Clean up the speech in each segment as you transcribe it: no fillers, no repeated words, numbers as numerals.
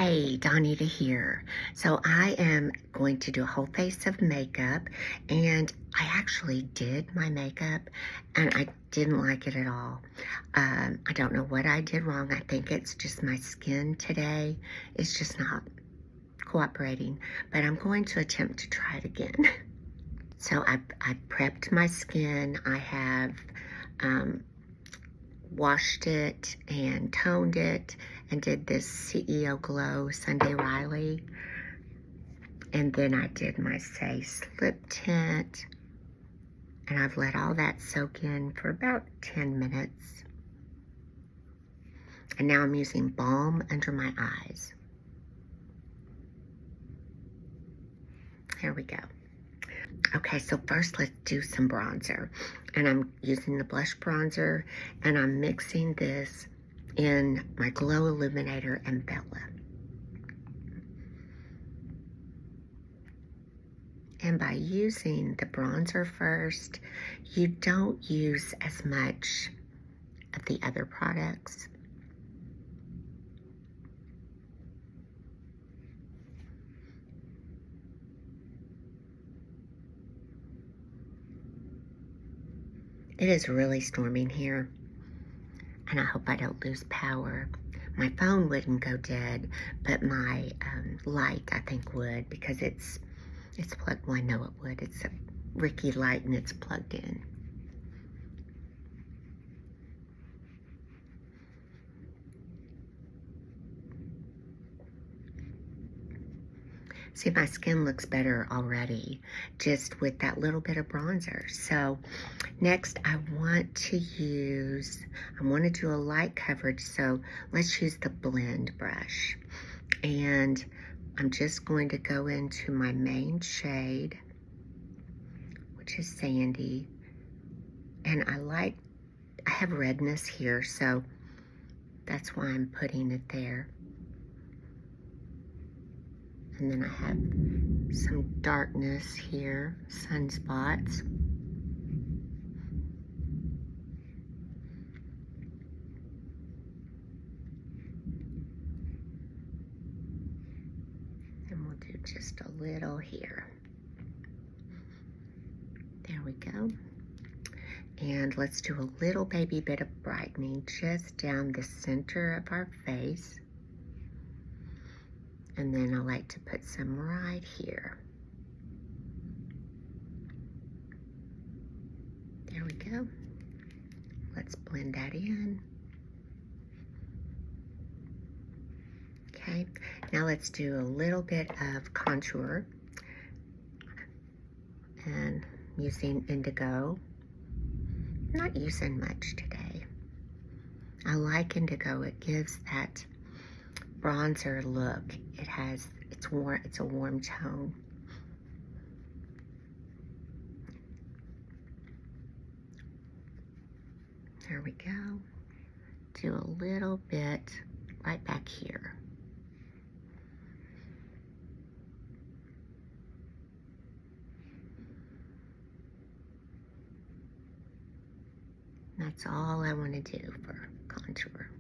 Hey, Donita here. So I am going to do a whole face of makeup, and I actually did my makeup and I didn't like it at all. I don't know what I did wrong. I think it's just my skin today. It's just not cooperating, but I'm going to attempt to try it again. So I prepped my skin. I have washed it and toned it and did this CEO Glow Sunday Riley. And then I did my Saie slip tint. And I've let all that soak in for about 10 minutes. And now I'm using balm under my eyes. There we go. Okay, so first let's do some bronzer. And I'm using the blush bronzer, and I'm mixing this in my Glow Illuminator and Bella. And by using the bronzer first, you don't use as much of the other products. It is really storming here, and I hope I don't lose power. My phone wouldn't go dead, but my light I think would, because it's plugged. Well, I know it would. It's a Ricky light and it's plugged in. See, my skin looks better already just with that little bit of bronzer. So next I want to do a light coverage. So let's use the blend brush. And I'm just going to go into my main shade, which is Sandy. And I have redness here, so that's why I'm putting it there. And then I have some darkness here, sunspots. And we'll do just a little here. There we go. And let's do a little baby bit of brightening just down the center of our face. And then I like to put some right here. There we go. Let's blend that in. Okay, now let's do a little bit of contour. And I'm using Indigo. I'm not using much today. I like Indigo. It gives that bronzer look. It's a warm tone. There we go. Do a little bit right back here. That's all I want to do for contour,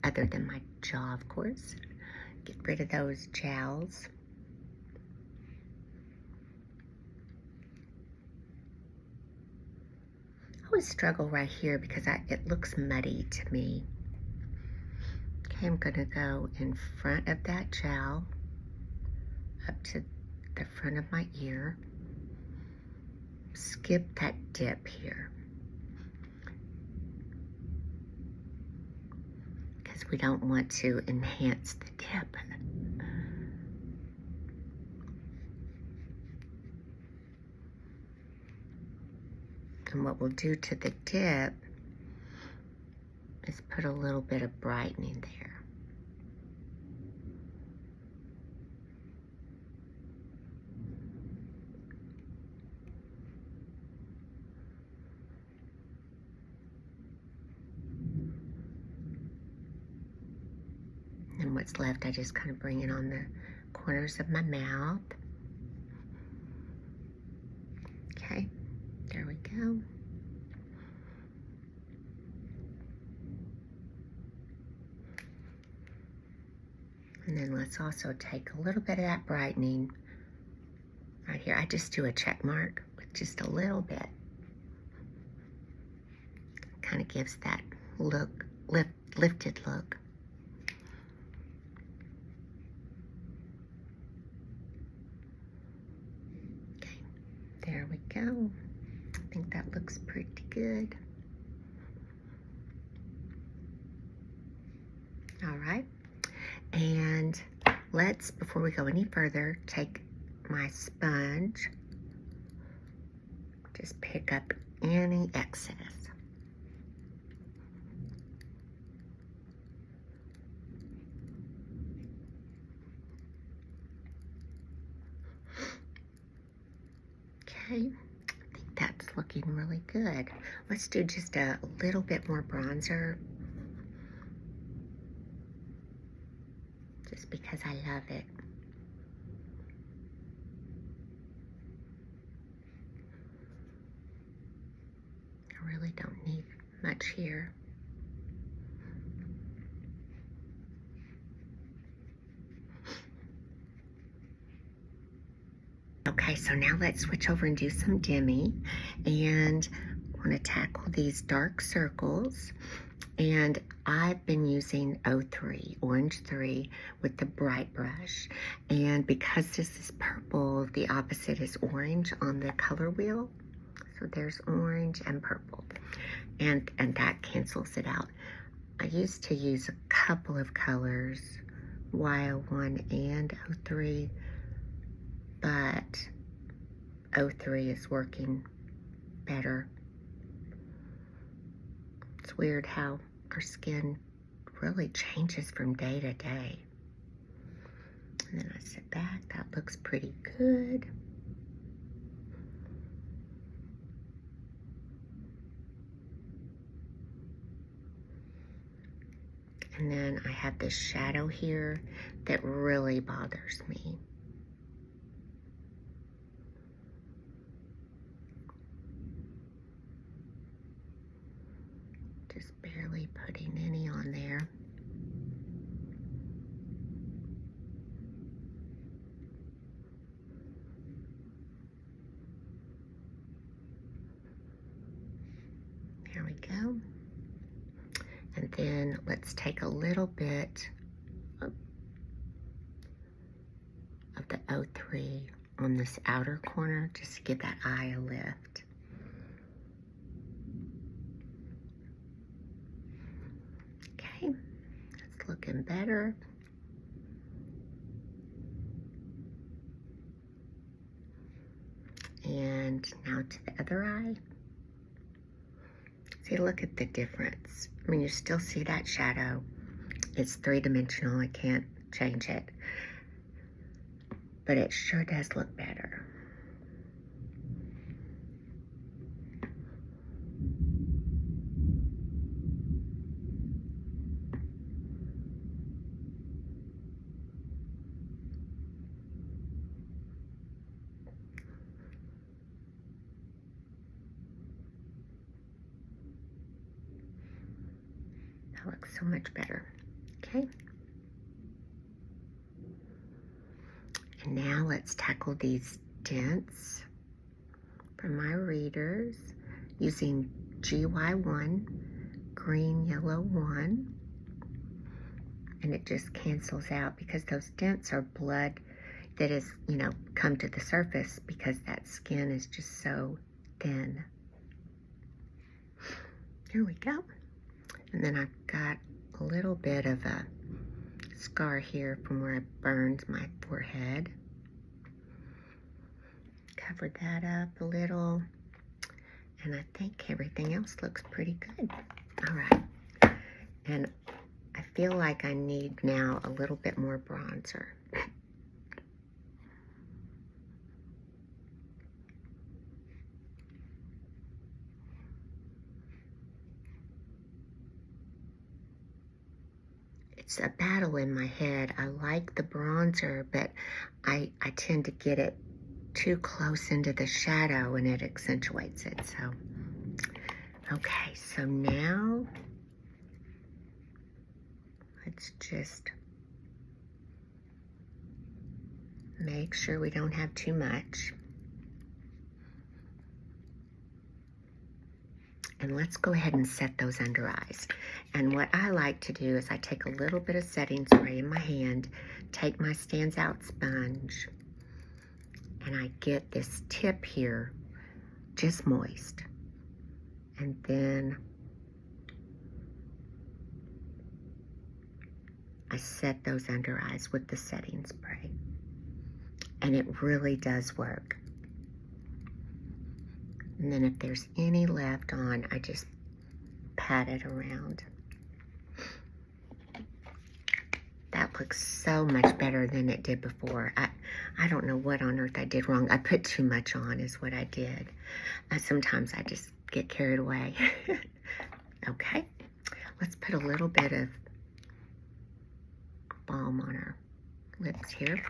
other than my jaw, of course. Get rid of those jowls. I always struggle right here because it looks muddy to me. Okay, I'm gonna go in front of that jowl up to the front of my ear. Skip that dip here, because we don't want to enhance the dip. And what we'll do to the dip is put a little bit of brightening there. And what's left, I just kind of bring it on the corners of my mouth. Okay, there we go. And then let's also take a little bit of that brightening right here. I just do a check mark with just a little bit. Kind of gives that look, lifted look. Okay, there we go. I think that looks pretty good. All right, and let's, before we go any further, take my sponge, just pick up any excess. Okay, I think that's looking really good. Let's do just a little bit more bronzer, just because I love it. I really don't need much here. Okay, so now let's switch over and do some Demi, and I want to tackle these dark circles. And I've been using 03, Orange 3, with the bright brush. And because this is purple, the opposite is orange on the color wheel. So there's orange and purple, and that cancels it out. I used to use a couple of colors, Y01 and 03, but 03 is working better. It's weird how our skin really changes from day to day. And then I sit back, that looks pretty good. And then I have this shadow here that really bothers me. Just barely putting any on there. There we go. And then let's take a little bit of the 03 on this outer corner, just to give that eye a lift. Okay, that's looking better. And now to the other eye. See, look at the difference. I mean, you still see that shadow. It's three-dimensional, I can't change it. But it sure does look better. That looks so much better. Okay. And now let's tackle these dents from my readers using GY1, green, yellow 1. And it just cancels out because those dents are blood that has, you know, come to the surface because that skin is just so thin. Here we go. And then I've got a little bit of a scar here from where I burned my forehead. Covered that up a little, and I think everything else looks pretty good. All right, and I feel like I need now a little bit more bronzer. It's a battle in my head. I like the bronzer, but I tend to get it too close into the shadow and it accentuates it. So, okay, so now let's just Make sure we don't have too much. And let's go ahead and set those under eyes. And what I like to do is I take a little bit of setting spray in my hand, take my stands out sponge, and I get this tip here just moist. And then I set those under eyes with the setting spray. And it really does work. And then if there's any left on, I just pat it around. That looks so much better than it did before. I don't know what on earth I did wrong. I put too much on is what I did. Sometimes I just get carried away. Okay, let's put a little bit of balm on our lips here.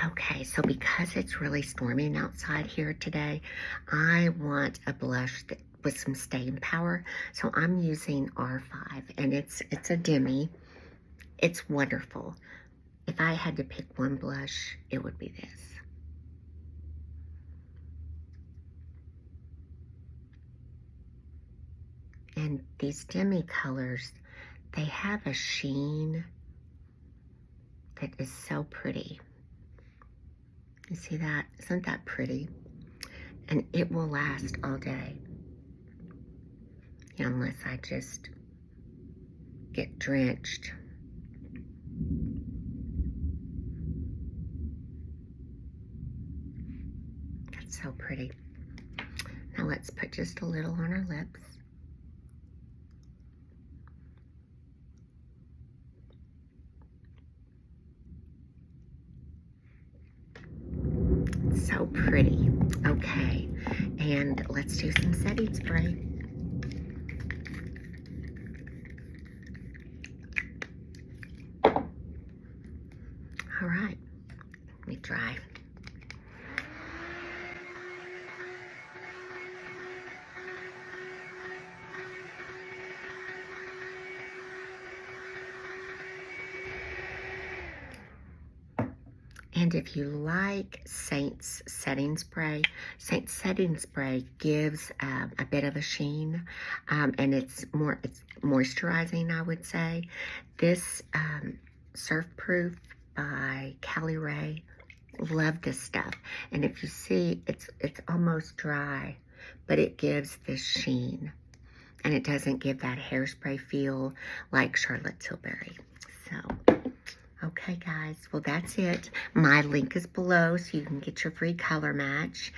Okay, so because it's really storming outside here today, I want a blush with some staying power. So I'm using R5, and it's a Demi. It's wonderful. If I had to pick one blush, it would be this. And these Demi colors, they have a sheen that is so pretty. You see that? Isn't that pretty? And it will last all day. Unless I just get drenched. That's so pretty. Now let's put just a little on our lips. So pretty. Okay, and let's do some setting spray. All right, let me dry. And if you like Seint's setting spray, Seint's setting spray gives a bit of a sheen, and it's moisturizing, I would say. This Surf Proof by Caliray, love this stuff. And if you see, it's almost dry, but it gives this sheen, and it doesn't give that hairspray feel like Charlotte Tilbury. So. Okay, guys, well, that's it. My link is below so you can get your free color match.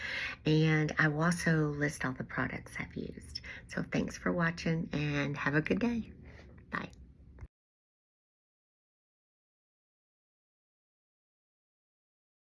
And I will also list all the products I've used. So thanks for watching and have a good day. Bye.